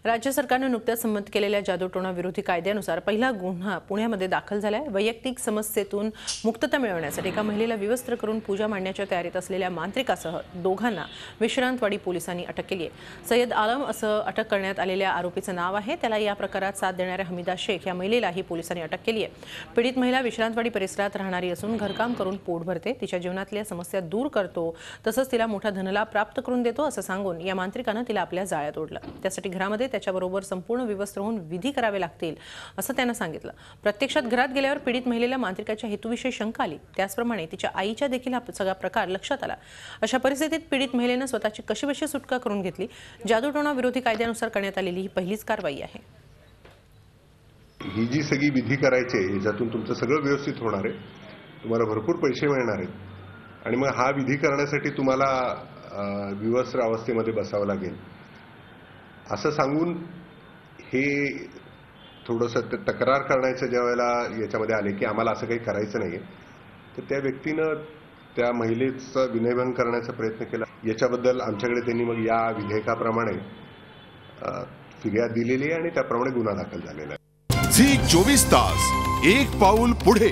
राज्य सरकारने नुकत्याच संमत केलेल्या जादूटोणा विरोधी कायद्यानुसार पहिला गुन्हा पुण्यामध्ये दाखल झालाय। वैयक्तिक समस्येतून मुक्तता मिळवण्यासाठी एका महिलेला विवस्त्र करून पूजा मांडण्याच्या तयारीत असलेल्या मांत्रिकासह दोघांना विश्रांतवाडी पोलिसांनी अटक केली आहे। सय्यद आलम असं अटक करण्यात आलेल्या आरोपीचं नाव आहे। त्याला या प्रकारात साथ देणाऱ्या हमीदा शेख या महिलेलाही पोलिसांनी अटक केली आहे। पीडित महिला विश्रांतवाडी परिसरात राहणारी असून घरकाम करून पोट भरते, तिच्या जीवनातल्या समस्या दूर करतो, तसंच तिला मोठा धनलाभ प्राप्त करून देतो असं सांगून या मांत्रिकानं तिला आपल्या जाळ्यात ओढलं। त्यासाठी घरामध्ये त्याच्याबरोबर संपूर्ण विवस्त्र होऊन विधी करावे लागतील असं त्यानं सांगितलं। प्रत्यक्षात घरात गेल्यावर पीडित महिलेला मांत्रिकाच्या हेतूविषयी शंका आली। त्याचप्रमाणे तिच्या आईच्या देखील हा सगळा प्रकार लक्षात आला। अशा परिस्थितीत पीडित महिलेनं स्वतःची कशीबशी सुटका करून घेतली। जादूटोणा विरोधी कायद्यानुसार करण्यात आलेली ही पहिलीच कारवाई आहे। ही जी सगळी विधी करायची आहे याच्यातून तुमचं सगळं व्यवस्थित होणार आहे, तुम्हाला भरपूर पैसे मिळणार आहेत आणि मग हा विधी करण्यासाठी तुम्हाला विवस्त्र अवस्थेमध्ये बसावं लागेल असं सांगून हे थोडंसं तक्रार करण्याचं ज्या वेळेला याच्यामध्ये आले की आम्हाला असं काही करायचं नाही, तर त्या व्यक्तीनं त्या महिलेचा विनयभंग करण्याचा प्रयत्न केला। याच्याबद्दल आमच्याकडे त्यांनी मग या विधेयकाप्रमाणे फिर्याद दिलेली आहे आणि त्याप्रमाणे गुन्हा दाखल झालेला आहे। झी 24 तास एक पाऊल पुढे।